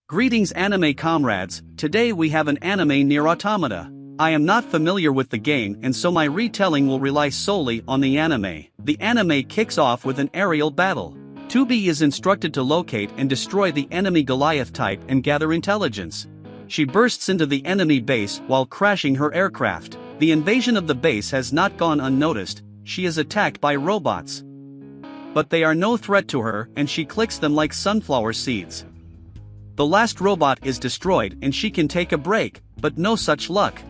Greetings anime comrades, today we have an anime NieR Automata. I am not familiar with the game and so my retelling will rely solely on the anime. The anime kicks off with an aerial battle. 2B is instructed to locate and destroy the enemy Goliath type and gather intelligence. She bursts into the enemy base while crashing her aircraft. The invasion of the base has not gone unnoticed, she is attacked by robots. But they are no threat to her and she clicks them like sunflower seeds. The last robot is destroyed and she can take a break, but no such luck.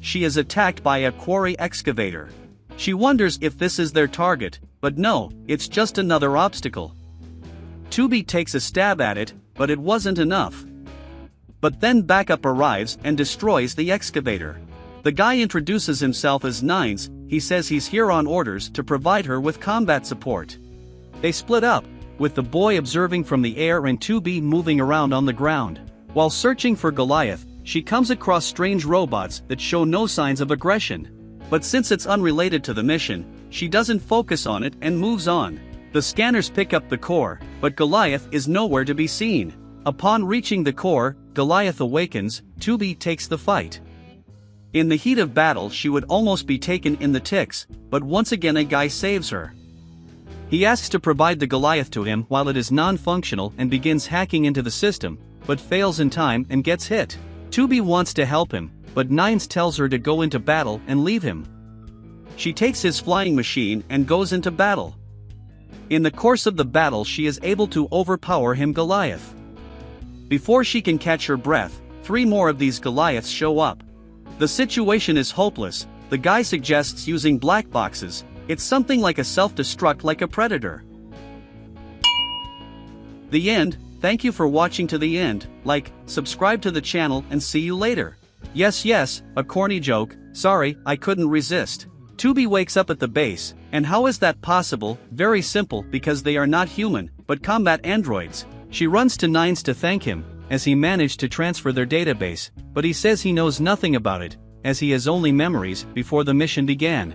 She is attacked by a quarry excavator. She wonders if this is their target, but no, it's just another obstacle. 2B takes a stab at it, but it wasn't enough. But then backup arrives and destroys the excavator. The guy introduces himself as Nines. He says he's here on orders to provide her with combat support. They split up, with the boy observing from the air and 2B moving around on the ground. While searching for Goliath, she comes across strange robots that show no signs of aggression. But since it's unrelated to the mission, she doesn't focus on it and moves on. The scanners pick up the core, but Goliath is nowhere to be seen. Upon reaching the core, Goliath awakens. 2B takes the fight. In the heat of battle she would almost be taken in the ticks, but once again a guy saves her. He asks to provide the Goliath to him while it is non-functional and begins hacking into the system, but fails in time and gets hit. 2B wants to help him, but Nines tells her to go into battle and leave him. She takes his flying machine and goes into battle. In the course of the battle she is able to overpower him Goliath. Before she can catch her breath, 3 more of these Goliaths show up. The situation is hopeless. The guy suggests using black boxes. It's something like a self-destruct like a predator. The end. Thank you for watching to the end. Like, subscribe to the channel and see you later. Yes, a corny joke, sorry, I couldn't resist. 2B wakes up at the base, and how is that possible? Very simple, because they are not human, but combat androids. She runs to Nines to thank him, as he managed to transfer their database, but he says he knows nothing about it, as he has only memories before the mission began.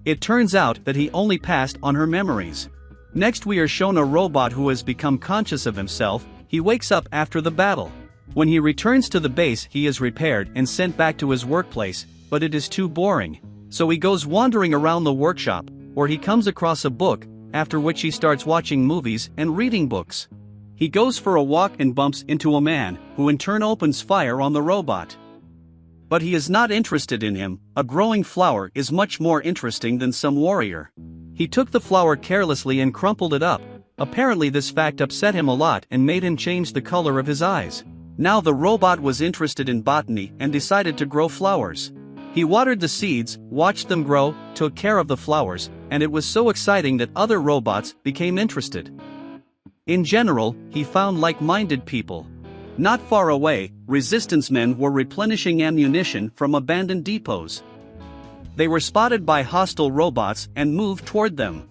It turns out that he only passed on her memories. Next we are shown a robot who has become conscious of himself. He wakes up after the battle. When he returns to the base he is repaired and sent back to his workplace, but it is too boring. So he goes wandering around the workshop, where he comes across a book, after which he starts watching movies and reading books. He goes for a walk and bumps into a man, who in turn opens fire on the robot. But he is not interested in him. A growing flower is much more interesting than some warrior. He took the flower carelessly and crumpled it up. Apparently this fact upset him a lot and made him change the color of his eyes. Now the robot was interested in botany and decided to grow flowers. He watered the seeds, watched them grow, took care of the flowers, and it was so exciting that other robots became interested. In general, he found like-minded people. Not far away, resistance men were replenishing ammunition from abandoned depots. They were spotted by hostile robots and moved toward them.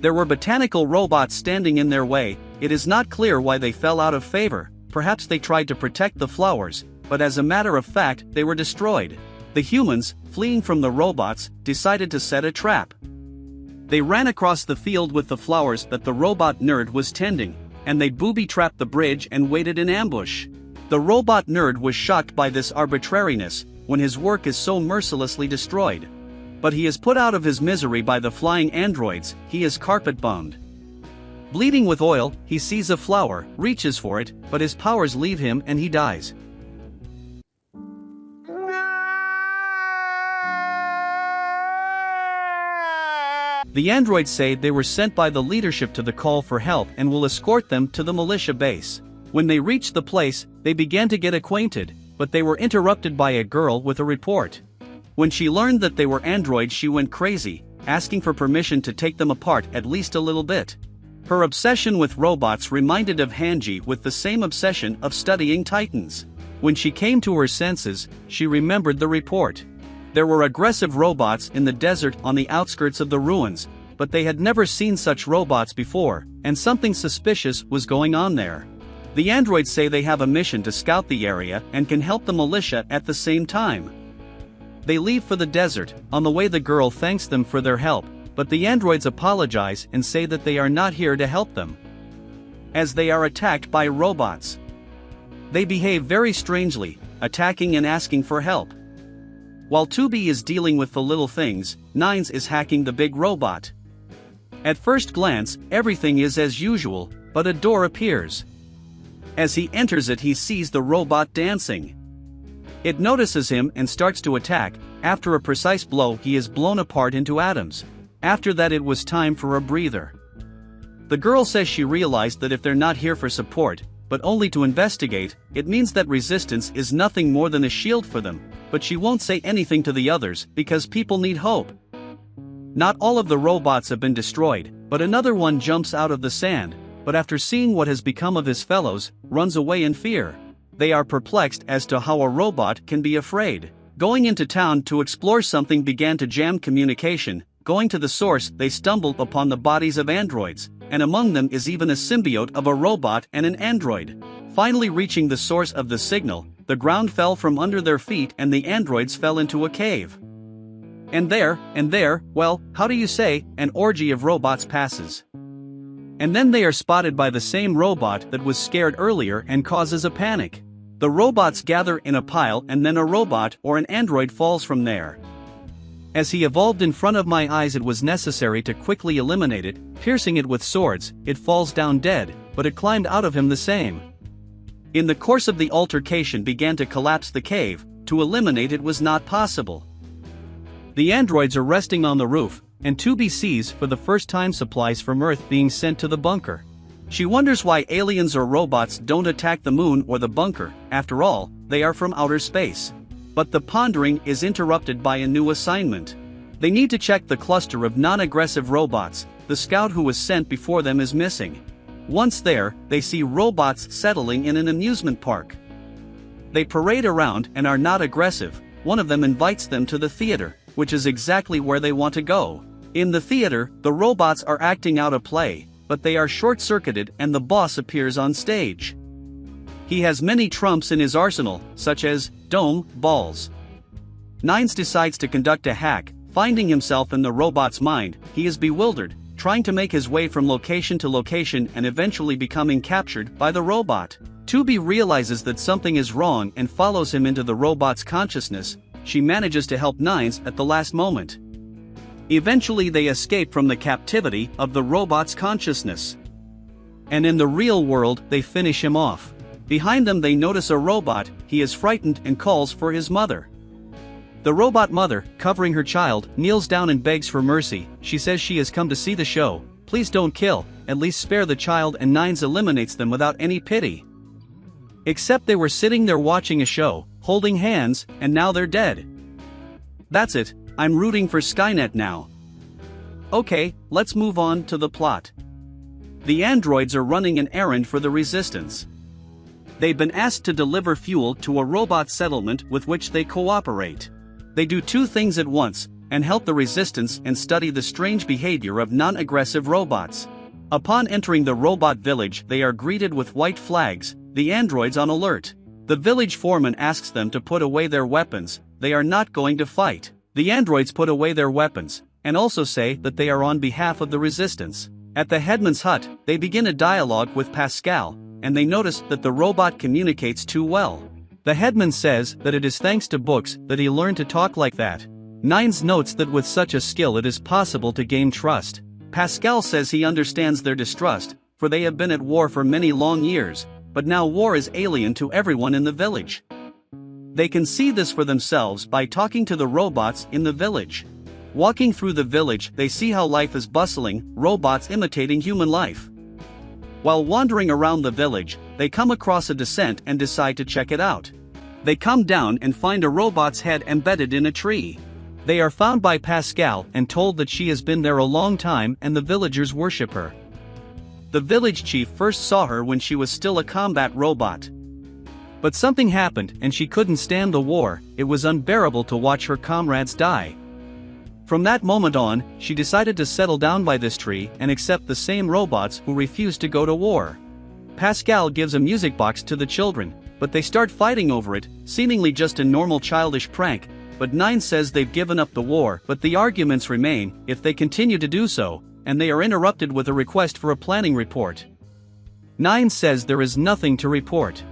There were botanical robots standing in their way. It is not clear why they fell out of favor. Perhaps they tried to protect the flowers, but as a matter of fact, they were destroyed. The humans, fleeing from the robots, decided to set a trap. They ran across the field with the flowers that the robot nerd was tending, and they booby-trapped the bridge and waited in ambush. The robot nerd was shocked by this arbitrariness, when his work is so mercilessly destroyed. But he is put out of his misery by the flying androids. He is carpet-bombed. Bleeding with oil, he sees a flower, reaches for it, but his powers leave him and he dies. The androids say they were sent by the leadership to the call for help and will escort them to the militia base. When they reach the place, they began to get acquainted, but they were interrupted by a girl with a report. When she learned that they were androids she went crazy, asking for permission to take them apart at least a little bit. Her obsession with robots reminded of Hanji with the same obsession of studying titans. When she came to her senses, she remembered the report. There were aggressive robots in the desert on the outskirts of the ruins, but they had never seen such robots before, and something suspicious was going on there. The androids say they have a mission to scout the area and can help the militia at the same time. They leave for the desert. On the way the girl thanks them for their help, but the androids apologize and say that they are not here to help them, as they are attacked by robots. They behave very strangely, attacking and asking for help. While 2B is dealing with the little things, Nines is hacking the big robot. At first glance, everything is as usual, but a door appears. As he enters it, he sees the robot dancing. It notices him and starts to attack. After a precise blow, he is blown apart into atoms. After that, it was time for a breather. The girl says she realized that if they're not here for support, but only to investigate, it means that resistance is nothing more than a shield for them, but she won't say anything to the others because people need hope. Not all of the robots have been destroyed, but another one jumps out of the sand, but after seeing what has become of his fellows, runs away in fear. They are perplexed as to how a robot can be afraid. Going into town to explore, something began to jam communication. Going to the source, they stumbled upon the bodies of androids, and among them is even a symbiote of a robot and an android. Finally reaching the source of the signal, the ground fell from under their feet and the androids fell into a cave. And there, well, how do you say, an orgy of robots passes. And then they are spotted by the same robot that was scared earlier and causes a panic. The robots gather in a pile and then a robot or an android falls from there. As he evolved in front of my eyes, it was necessary to quickly eliminate it, piercing it with swords. It falls down dead, but it climbed out of him the same. In the course of the altercation began to collapse the cave. To eliminate it was not possible. The androids are resting on the roof, and 2B sees for the first time supplies from Earth being sent to the bunker. She wonders why aliens or robots don't attack the moon or the bunker. After all, they are from outer space. But the pondering is interrupted by a new assignment. They need to check the cluster of non-aggressive robots. The scout who was sent before them is missing. Once there, they see robots settling in an amusement park. They parade around and are not aggressive. One of them invites them to the theater, which is exactly where they want to go. In the theater, the robots are acting out a play, but they are short-circuited and the boss appears on stage. He has many trumps in his arsenal, such as dome, balls. Nines decides to conduct a hack. Finding himself in the robot's mind, he is bewildered, trying to make his way from location to location and eventually becoming captured by the robot. 2B realizes that something is wrong and follows him into the robot's consciousness. She manages to help Nines at the last moment. Eventually they escape from the captivity of the robot's consciousness. And in the real world, they finish him off. Behind them they notice a robot. He is frightened and calls for his mother. The robot mother, covering her child, kneels down and begs for mercy. She says she has come to see the show. Please don't kill, at least spare the child, and Nines eliminates them without any pity. Except they were sitting there watching a show, holding hands, and now they're dead. That's it, I'm rooting for Skynet now. Okay, let's move on to the plot. The androids are running an errand for the resistance. They've been asked to deliver fuel to a robot settlement with which they cooperate. They do two things at once, and help the resistance and study the strange behavior of non-aggressive robots. Upon entering the robot village, they are greeted with white flags, the androids on alert. The village foreman asks them to put away their weapons. They are not going to fight. The androids put away their weapons, and also say that they are on behalf of the resistance. At the headman's hut, they begin a dialogue with Pascal, and they notice that the robot communicates too well. The headman says that it is thanks to books that he learned to talk like that. Nines notes that with such a skill it is possible to gain trust. Pascal says he understands their distrust, for they have been at war for many long years, but now war is alien to everyone in the village. They can see this for themselves by talking to the robots in the village. Walking through the village, they see how life is bustling, robots imitating human life. While wandering around the village, they come across a descent and decide to check it out. They come down and find a robot's head embedded in a tree. They are found by Pascal and told that she has been there a long time and the villagers worship her. The village chief first saw her when she was still a combat robot. But something happened and she couldn't stand the war. It was unbearable to watch her comrades die. From that moment on, she decided to settle down by this tree and accept the same robots who refused to go to war. Pascal gives a music box to the children, but they start fighting over it, seemingly just a normal childish prank. But Nines says they've given up the war, but the arguments remain if they continue to do so, and they are interrupted with a request for a planning report. Nines says there is nothing to report.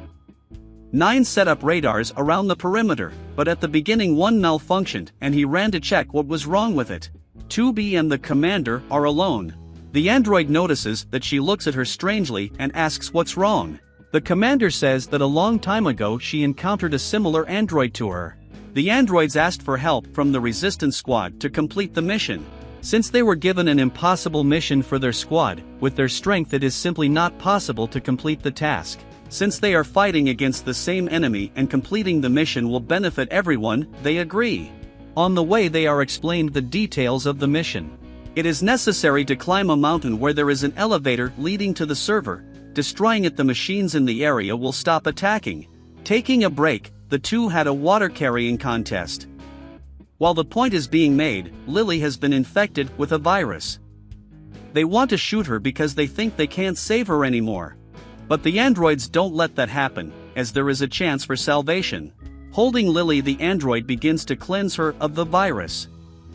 9 set up radars around the perimeter, but at the beginning one malfunctioned and he ran to check what was wrong with it. 2B and the commander are alone. The android notices that she looks at her strangely and asks what's wrong. The commander says that a long time ago she encountered a similar android to her. The androids asked for help from the resistance squad to complete the mission. Since they were given an impossible mission for their squad, with their strength it is simply not possible to complete the task. Since they are fighting against the same enemy and completing the mission will benefit everyone, they agree. On the way they are explained the details of the mission. It is necessary to climb a mountain where there is an elevator leading to the server. Destroying it, the machines in the area will stop attacking. Taking a break, the two had a water carrying contest. While the point is being made, Lily has been infected with a virus. They want to shoot her because they think they can't save her anymore. But the androids don't let that happen, as there is a chance for salvation. Holding Lily, the android begins to cleanse her of the virus.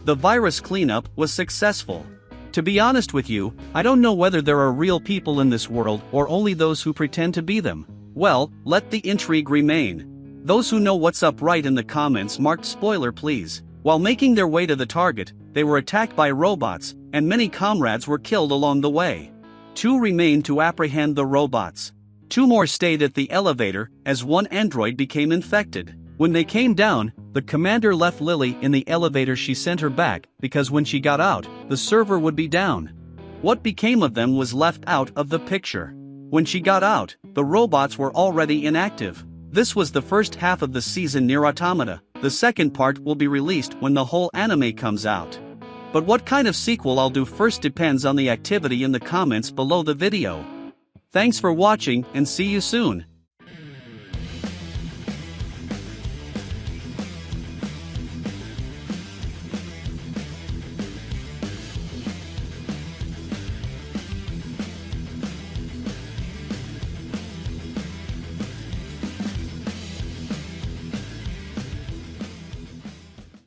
The virus cleanup was successful. To be honest with you, I don't know whether there are real people in this world or only those who pretend to be them. Well, let the intrigue remain. Those who know what's up, write in the comments marked spoiler please. While making their way to the target, they were attacked by robots, and many comrades were killed along the way. 2 remained to apprehend the robots. 2 more stayed at the elevator, as one android became infected. When they came down, the commander left Lily in the elevator. She sent her back, because when she got out, the server would be down. What became of them was left out of the picture. When she got out, the robots were already inactive. This was the first half of the season NieR Automata. The second part will be released when the whole anime comes out. But what kind of sequel I'll do first depends on the activity in the comments below the video. Thanks for watching and see you soon.